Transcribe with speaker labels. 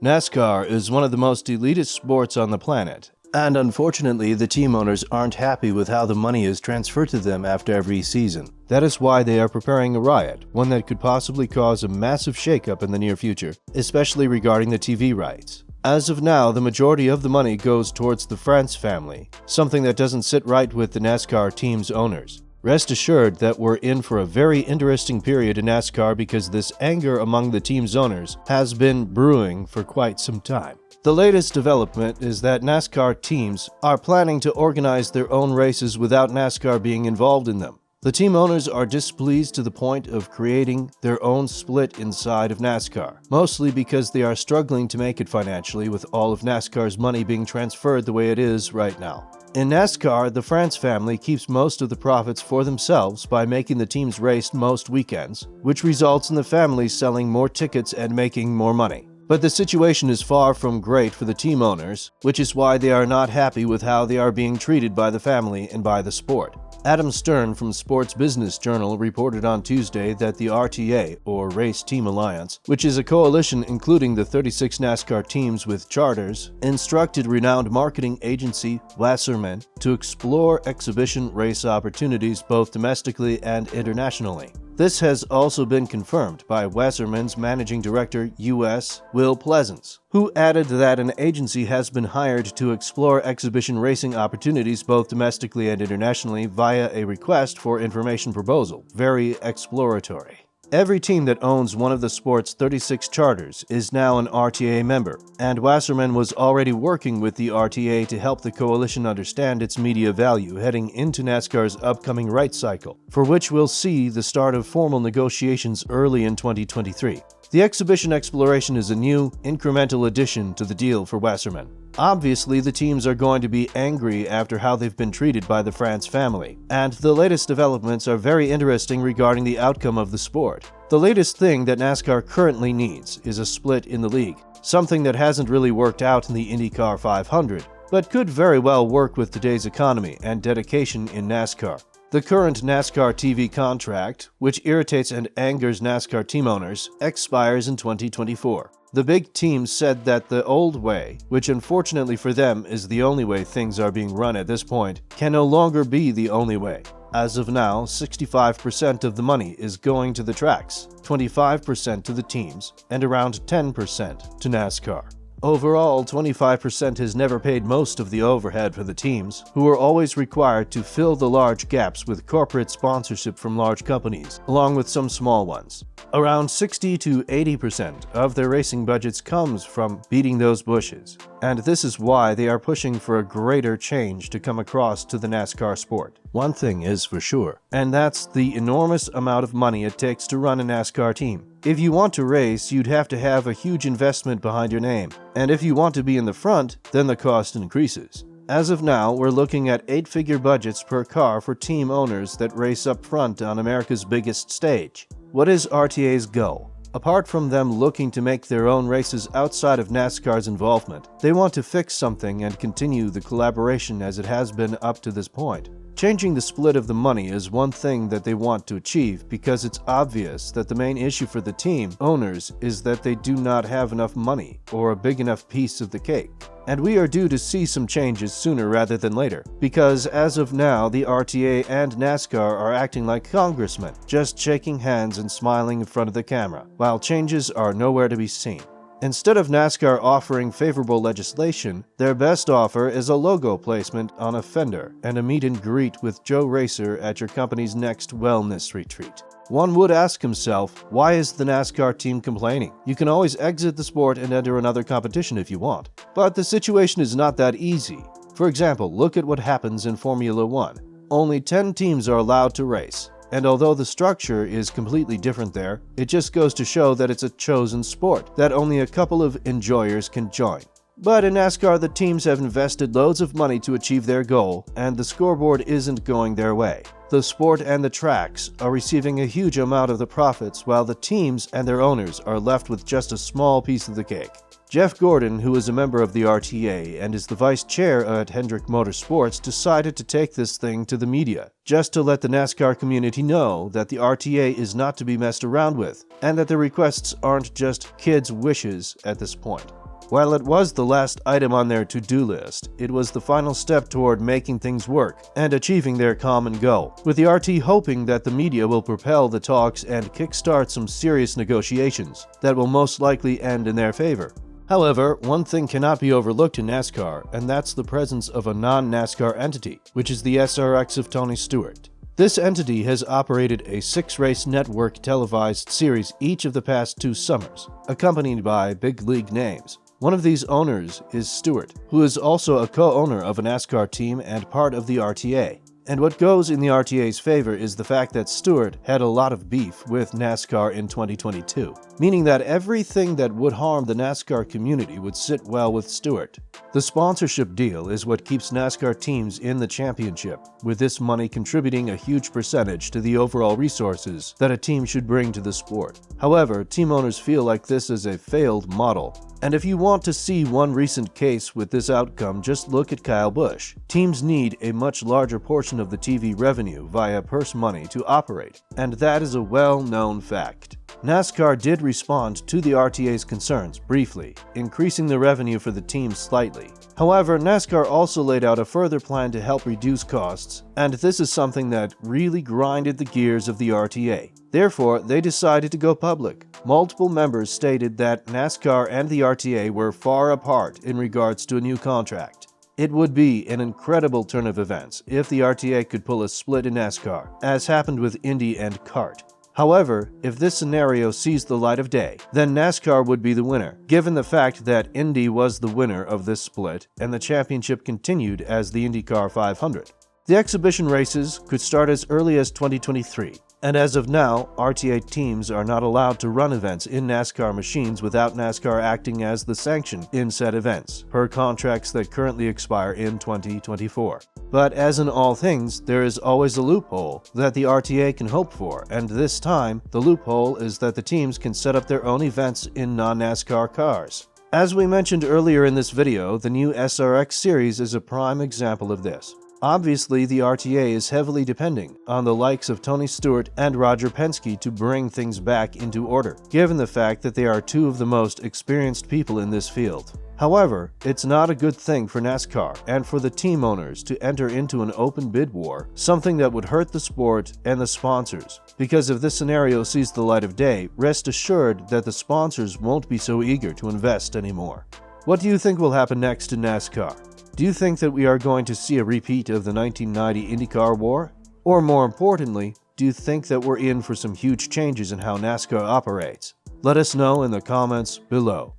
Speaker 1: NASCAR is one of the most elitist sports on the planet, and unfortunately the team owners aren't happy with how the money is transferred to them after every season. That is why they are preparing a riot, one that could possibly cause a massive shakeup in the near future, especially regarding the TV rights. As of now, the majority of the money goes towards the France family, something that doesn't sit right with the NASCAR team's owners. Rest assured that we're in for a very interesting period in NASCAR because this anger among the team's owners has been brewing for quite some time. The latest development is that NASCAR teams are planning to organize their own races without NASCAR being involved in them. The team owners are displeased to the point of creating their own split inside of NASCAR, mostly because they are struggling to make it financially with all of NASCAR's money being transferred the way it is right now. In NASCAR, the France family keeps most of the profits for themselves by making the teams race most weekends, which results in the family selling more tickets and making more money. But the situation is far from great for the team owners, which is why they are not happy with how they are being treated by the family and by the sport. Adam Stern from Sports Business Journal reported on Tuesday that the RTA, or Race Team Alliance, which is a coalition including the 36 NASCAR teams with charters, instructed renowned marketing agency Wasserman to explore exhibition race opportunities both domestically and internationally. This has also been confirmed by Wasserman's managing director, U.S., Will Pleasance, who added that an agency has been hired to explore exhibition racing opportunities both domestically and internationally via a request for information proposal. Very exploratory. Every team that owns one of the sport's 36 charters is now an RTA member, and Wasserman was already working with the RTA to help the coalition understand its media value heading into NASCAR's upcoming rights cycle, for which we'll see the start of formal negotiations early in 2023. The exhibition exploration is a new, incremental addition to the deal for Wasserman. Obviously, the teams are going to be angry after how they've been treated by the France family, and the latest developments are very interesting regarding the outcome of the sport. The latest thing that NASCAR currently needs is a split in the league, something that hasn't really worked out in the IndyCar 500, but could very well work with today's economy and dedication in NASCAR. The current NASCAR TV contract, which irritates and angers NASCAR team owners, expires in 2024. The big teams said that the old way, which unfortunately for them is the only way things are being run at this point, can no longer be the only way. As of now, 65% of the money is going to the tracks, 25% to the teams, and around 10% to NASCAR. Overall, 25% has never paid most of the overhead for the teams, who are always required to fill the large gaps with corporate sponsorship from large companies, along with some small ones. Around 60 to 80% of their racing budgets comes from beating those bushes, and this is why they are pushing for a greater change to come across to the NASCAR sport. One thing is for sure, and that's the enormous amount of money it takes to run a NASCAR team. If you want to race, you'd have to have a huge investment behind your name, and if you want to be in the front, then the cost increases. As of now, we're looking at 8-figure budgets per car for team owners that race up front on America's biggest stage. What is RTA's goal? Apart from them looking to make their own races outside of NASCAR's involvement, they want to fix something and continue the collaboration as it has been up to this point. Changing the split of the money is one thing that they want to achieve because it's obvious that the main issue for the team owners is that they do not have enough money or a big enough piece of the cake. And we are due to see some changes sooner rather than later, because as of now, the RTA and NASCAR are acting like congressmen, just shaking hands and smiling in front of the camera, while changes are nowhere to be seen. Instead of NASCAR offering favorable legislation, their best offer is a logo placement on a fender and a meet and greet with Joe Racer at your company's next wellness retreat. One would ask himself, why is the NASCAR team complaining? You can always exit the sport and enter another competition if you want. But the situation is not that easy. For example, look at what happens in Formula 1. Only 10 teams are allowed to race. And although the structure is completely different there, it just goes to show that it's a chosen sport that only a couple of enjoyers can join. But in NASCAR, the teams have invested loads of money to achieve their goal, and the scoreboard isn't going their way. The sport and the tracks are receiving a huge amount of the profits, while the teams and their owners are left with just a small piece of the cake. Jeff Gordon, who is a member of the RTA and is the vice chair at Hendrick Motorsports, decided to take this thing to the media, just to let the NASCAR community know that the RTA is not to be messed around with, and that the requests aren't just kids' wishes at this point. While it was the last item on their to-do list, it was the final step toward making things work and achieving their common goal, with the RT hoping that the media will propel the talks and kickstart some serious negotiations that will most likely end in their favor. However, one thing cannot be overlooked in NASCAR, and that's the presence of a non-NASCAR entity, which is the SRX of Tony Stewart. This entity has operated a 6-race network televised series each of the past 2 summers, accompanied by big league names. One of these owners is Stewart, who is also a co-owner of a NASCAR team and part of the RTA. And what goes in the RTA's favor is the fact that Stewart had a lot of beef with NASCAR in 2022, meaning that everything that would harm the NASCAR community would sit well with Stewart. The sponsorship deal is what keeps NASCAR teams in the championship, with this money contributing a huge percentage to the overall resources that a team should bring to the sport. However, team owners feel like this is a failed model. And if you want to see one recent case with this outcome, just look at Kyle Busch. Teams need a much larger portion of the TV revenue via purse money to operate, and that is a well-known fact. NASCAR did respond to the RTA's concerns briefly, increasing the revenue for the team slightly. However, NASCAR also laid out a further plan to help reduce costs, and this is something that really grinded the gears of the RTA. Therefore, they decided to go public. Multiple members stated that NASCAR and the RTA were far apart in regards to a new contract. It would be an incredible turn of events if the RTA could pull a split in NASCAR, as happened with Indy and CART. However, if this scenario sees the light of day, then NASCAR would be the winner, given the fact that Indy was the winner of this split and the championship continued as the IndyCar 500. The exhibition races could start as early as 2023. And as of now, RTA teams are not allowed to run events in NASCAR machines without NASCAR acting as the sanction in said events, per contracts that currently expire in 2024. But as in all things, there is always a loophole that the RTA can hope for, and this time, the loophole is that the teams can set up their own events in non-NASCAR cars. As we mentioned earlier in this video, the new SRX series is a prime example of this. Obviously, the RTA is heavily depending on the likes of Tony Stewart and Roger Penske to bring things back into order, given the fact that they are 2 of the most experienced people in this field. However, it's not a good thing for NASCAR and for the team owners to enter into an open bid war, something that would hurt the sport and the sponsors. Because if this scenario sees the light of day, rest assured that the sponsors won't be so eager to invest anymore. What do you think will happen next in NASCAR? Do you think that we are going to see a repeat of the 1990 IndyCar war? Or more importantly, do you think that we're in for some huge changes in how NASCAR operates? Let us know in the comments below.